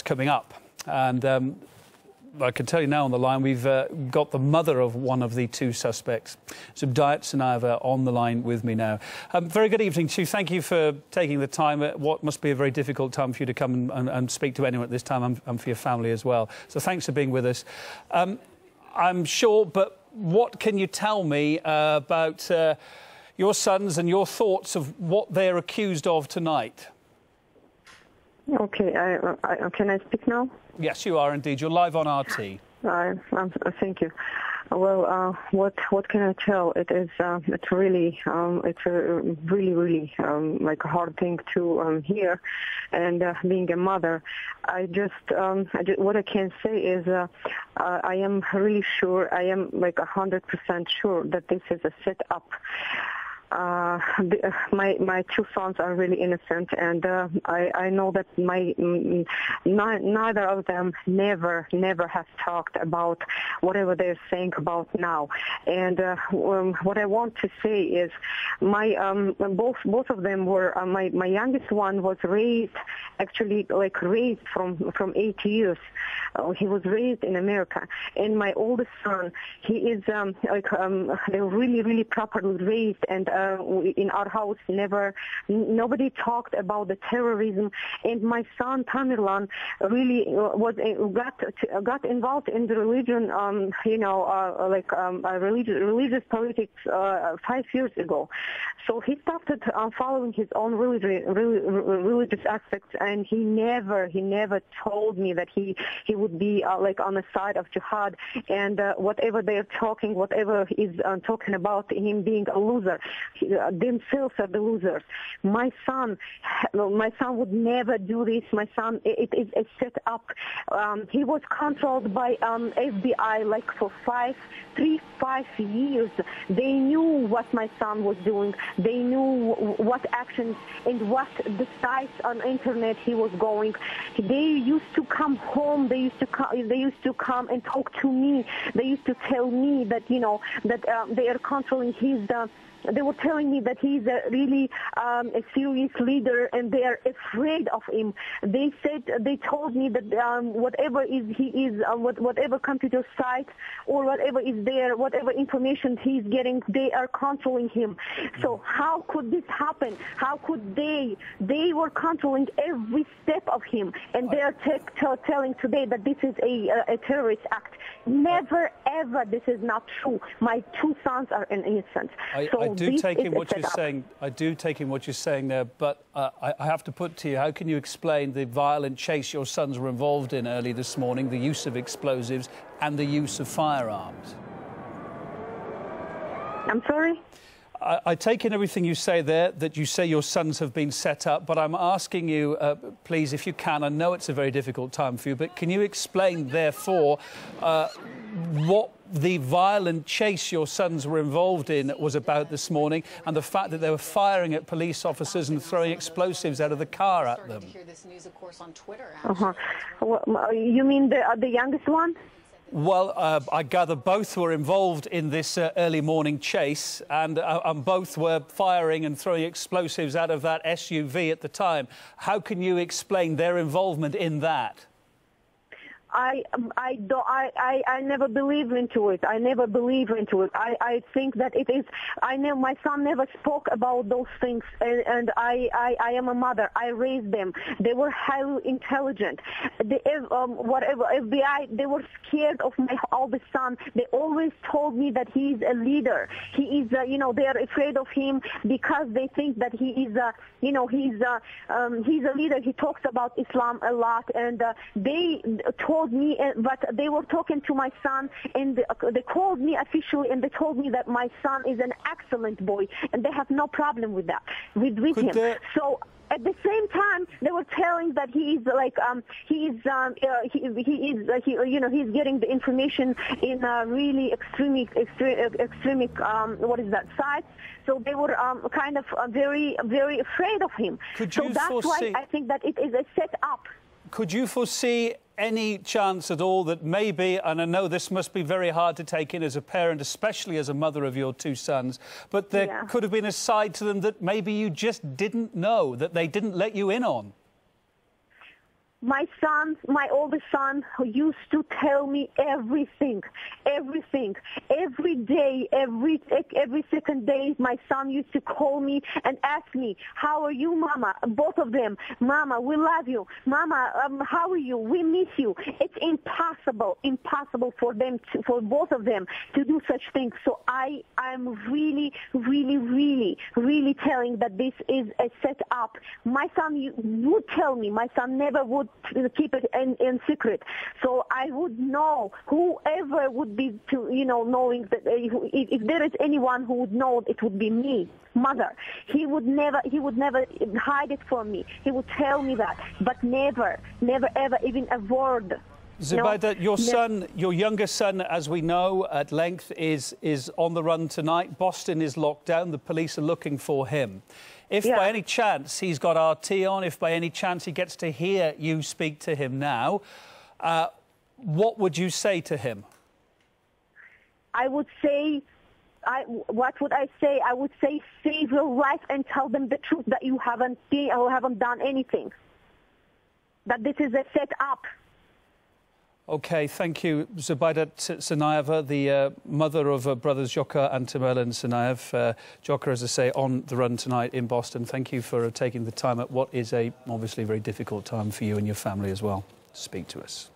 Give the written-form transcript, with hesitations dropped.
coming up. And I can tell you now on the line, we've got the mother of one of the two suspects, Subdayat Sanava, on the line with me now. Very good evening to you. Thank you for taking the time at what must be a very difficult time for you to come and speak to anyone at this time, and for your family as well. So thanks for being with us. I'm sure, but what can you tell me about your sons and your thoughts of what they're accused of tonight? Okay, can I speak now? Yes, you are indeed. You're live on RT. Thank you. Well, what can I tell? It's really like a hard thing to hear, and being a mother, what I can say is I am really sure, I am like 100% sure that this is a setup. My two sons are really innocent, and I know that neither of them never has talked about whatever they're saying about now. And what I want to say is both of them were my youngest one was raised from 8 years. He was raised in America, and my oldest son, he is they're really properly raised, and in our house nobody talked about the terrorism. And my son Tamerlan really got involved in the religion, religious politics 5 years ago. So he started following his own religious aspects, and he never told me that he would be on the side of jihad, and whatever they're talking, whatever is talking about him being a loser, themselves are the losers. My son would never do this. My son, it is a set up. He was controlled by FBI for 5 years. They knew what my son was doing. They knew what actions and what the sites on internet he was going. They used to come home. They used to come and talk to me. They used to tell me that that they are controlling his. They were telling me that he's really a serious leader, and they are afraid of him. They told me that whatever computer site or whatever is there, whatever information he's getting, they are controlling him. So how could this happen? How could they were controlling every step of him, and they are telling today that this is a terrorist act. Never ever, this is not true. My two sons are innocent. I do take in what you're saying there, but I have to put to you, how can you explain the violent chase your sons were involved in early this morning, the use of explosives and the use of firearms? I'm sorry? I take in everything you say there, that you say your sons have been set up, but I'm asking you, please, if you can, I know it's a very difficult time for you, but can you explain, therefore, what the violent chase your sons were involved in was about this morning, and the fact that they were firing at police officers and throwing explosives out of the car at them? Well, you mean the youngest one? Well, I gather both were involved in this early morning chase, and both were firing and throwing explosives out of that SUV at the time. How can you explain their involvement in that? I never believe into it. I never believe into it. I think that it is. I know my son never spoke about those things, and I am a mother. I raised them. They were highly intelligent. Whatever FBI, they were scared of my oldest son. They always told me that he is a leader. He is, they are afraid of him because they think that he is, he's a leader. He talks about Islam a lot, and they told me, but they were talking to my son, and they called me officially, and they told me that my son is an excellent boy, and they have no problem with that, with him. So at the same time, they were telling that he's he's getting the information in really extreme sites. So they were kind of very afraid of him. So that's why I think that it is a set-up. Could you foresee any chance at all that maybe, and I know this must be very hard to take in as a parent, especially as a mother of your two sons, but there could have been a side to them that maybe you just didn't know, that they didn't let you in on? my son, my oldest son, who used to tell me everything. Every day, every second day, my son used to call me and ask me, how are you, Mama? Both of them. Mama, we love you. Mama, how are you? We miss you. It's impossible for them, for both of them to do such things. So I'm really telling that this is a setup. My son would tell me. My son never would keep it in secret. So I would know, whoever would be, knowing that if there is anyone who would know, it would be me, mother. He would never hide it from me. He would tell me that, but never ever even a word. Zubaida, your son, your younger son, as we know at length, is on the run tonight. Boston is locked down. The police are looking for him. If by any chance he's got RT on, if by any chance he gets to hear you speak to him now, what would you say to him? I would say, what would I say? I would say, save your life and tell them the truth, that you haven't done anything. That this is a set-up. OK, thank you, Zubaida Tsarnaeva, the mother of brothers Dzhokhar and Tamerlan Tsarnaev. Dzhokhar, as I say, on the run tonight in Boston. Thank you for taking the time at what is obviously a very difficult time for you and your family as well to speak to us.